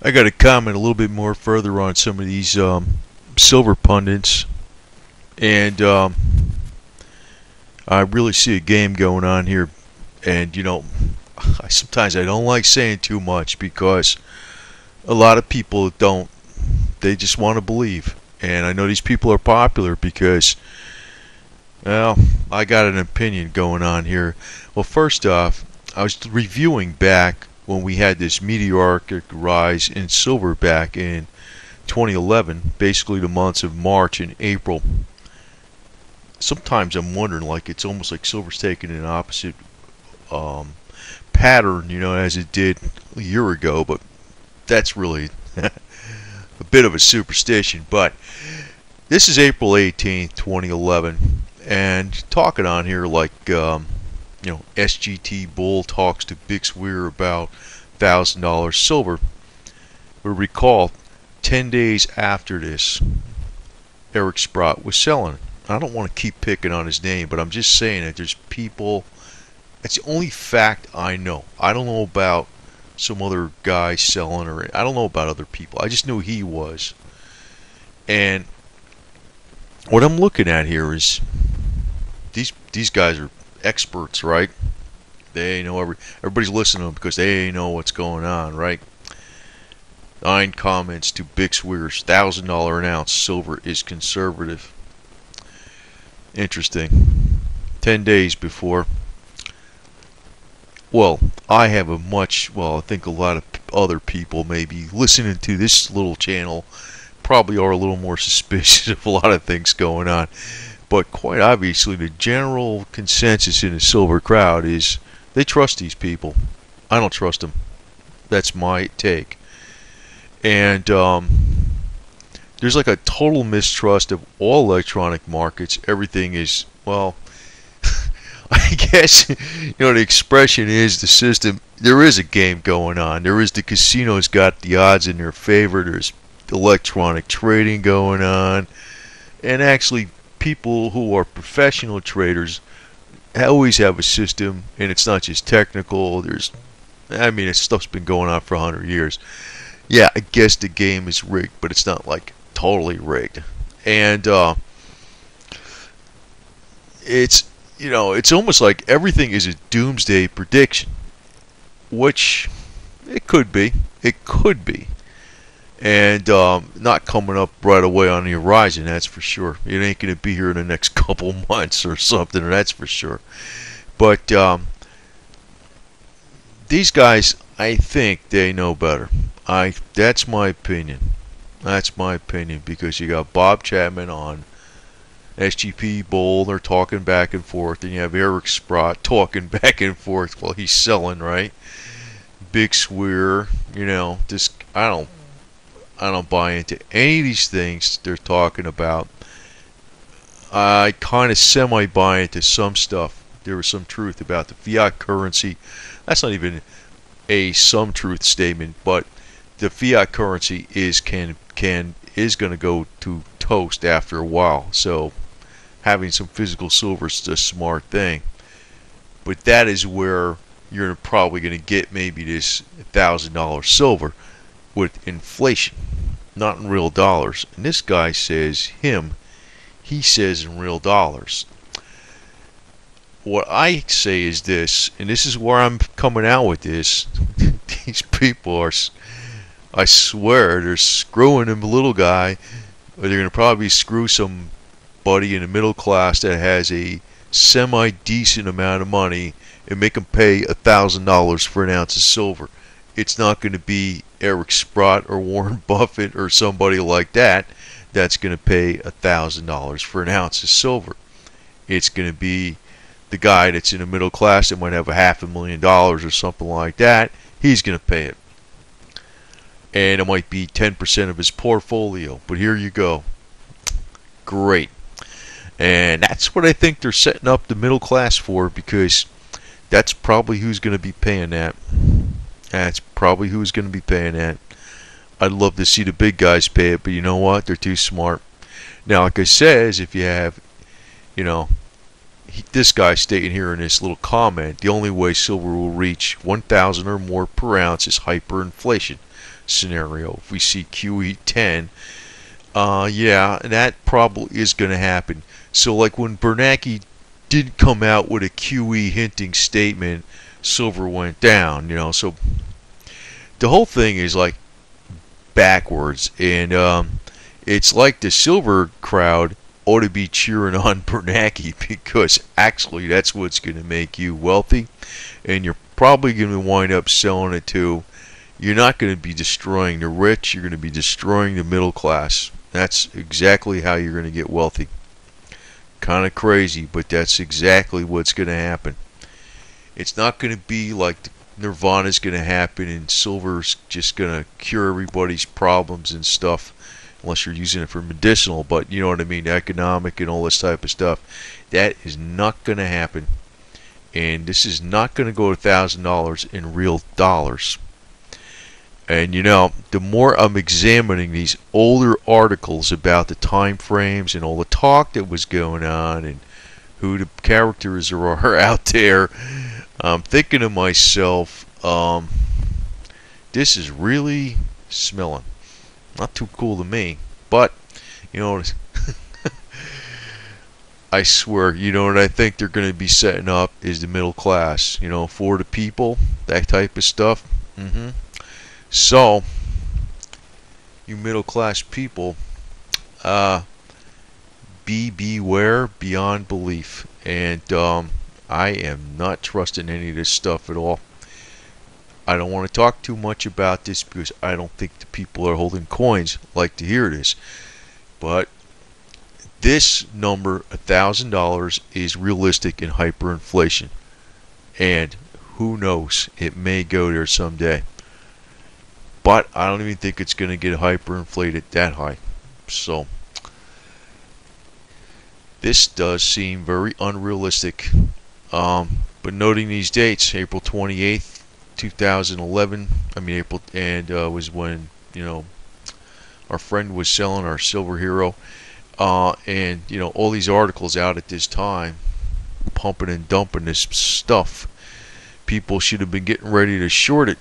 I got to comment a little bit more further on some of these silver pundits, and I really see a game going on here. And sometimes I don't like saying too much because a lot of people don't. They just want to believe, and I know these people are popular because, well, I got an opinion going on here. Well, first off, I was reviewing back when we had this meteoric rise in silver back in 2011, basically the months of March and April. Sometimes I'm wondering, like, it's almost like silver's taking an opposite um, pattern, as it did a year ago, but that's really a bit of a superstition. But this is April 18th, 2011, and talking on here like, SGT Bull talks to Big Swear about $1,000 silver. But recall, 10 days after this, Eric Sprott was selling it. I don't want to keep picking on his name, but I'm just saying that there's people. It's the only fact I know. I don't know about some other guy selling, or I don't know about other people. I just knew he was. And what I'm looking at here is these guys are experts, right? They know everybody's listening to them because they know what's going on, right? 9 comments to Big Swear's $1,000 an ounce silver is conservative. Interesting. 10 days before. Well, I have I think a lot of other people maybe listening to this little channel probably are a little more suspicious of a lot of things going on. But quite obviously, the general consensus in the silver crowd is they trust these people. I don't trust them. That's my take. And there's like a total mistrust of all electronic markets. Everything is, well, I guess, the expression is the system. There is a game going on. There is the casinos got the odds in their favor. There's electronic trading going on. And actually, people who are professional traders always have a system, and it's not just technical. This stuff's been going on for 100 years. Yeah, I guess the game is rigged, but it's not like totally rigged. And it's almost like everything is a doomsday prediction, which it could be. It could be. And not coming up right away on the horizon, that's for sure. It ain't going to be here in the next couple months or something, that's for sure. But these guys, I think they know better. That's my opinion. That's my opinion, because you got Bob Chapman on SGP Bull, they're talking back and forth, and you have Eric Sprott talking back and forth while he's selling, right? Big Swear, I don't buy into any of these things they're talking about. I kind of semi-buy into some stuff. There was some truth about the fiat currency. That's not even a some truth statement, but the fiat currency is going to go to toast after a while. So having some physical silver is a smart thing. But that is where you're probably going to get maybe this $1,000 silver with inflation, not in real dollars. And this guy says he says in real dollars. What I say is this, and this is where I'm coming out with this. These people are, I swear, they're screwing him, little guy, or they're going to probably screw somebody in the middle class that has a semi-decent amount of money and make them pay $1,000 for an ounce of silver. It's not going to be Eric Sprott or Warren Buffett or somebody like that that's going to pay $1,000 for an ounce of silver. It's going to be the guy that's in the middle class that might have $500,000 or something like that. He's going to pay it. And it might be 10% of his portfolio. But here you go. Great. And that's what I think they're setting up the middle class for, because that's probably who's going to be paying that. That's probably who's going to be paying that. I'd love to see the big guys pay it, but you know what? They're too smart. Now, like I says, if you have, this guy stating here in this little comment, the only way silver will reach 1,000 or more per ounce is hyperinflation. scenario. If we see QE10, yeah, that probably is going to happen. So like when Bernanke did come out with a QE hinting statement, silver went down, so the whole thing is like backwards, and it's like the silver crowd ought to be cheering on Bernanke because actually that's what's going to make you wealthy, and you're probably going to wind up selling it too. You're not going to be destroying the rich, you're going to be destroying the middle class. That's exactly how you're going to get wealthy. Kind of crazy, but that's exactly what's going to happen. It's not going to be like Nirvana's going to happen and silver's just going to cure everybody's problems and stuff, unless you're using it for medicinal, but you know what I mean, economic and all this type of stuff. That is not going to happen. And this is not going to go to $1,000 in real dollars. And the more I'm examining these older articles about the time frames and all the talk that was going on and who the characters are out there, I'm thinking to myself, this is really smelling not too cool to me. But I swear, what I think they're going to be setting up is the middle class, for the people, that type of stuff. So, you middle class people, beware beyond belief. And I am not trusting any of this stuff at all. I don't want to talk too much about this because I don't think the people that are holding coins like to hear this. But this number, $1,000, is realistic in hyperinflation. And who knows, it may go there someday. But I don't even think it's going to get hyperinflated that high. So, this does seem very unrealistic. But noting these dates, April 28th, 2011, April, and was when, our friend was selling our Silver Hero. And, all these articles out at this time, pumping and dumping this stuff. People should have been getting ready to short it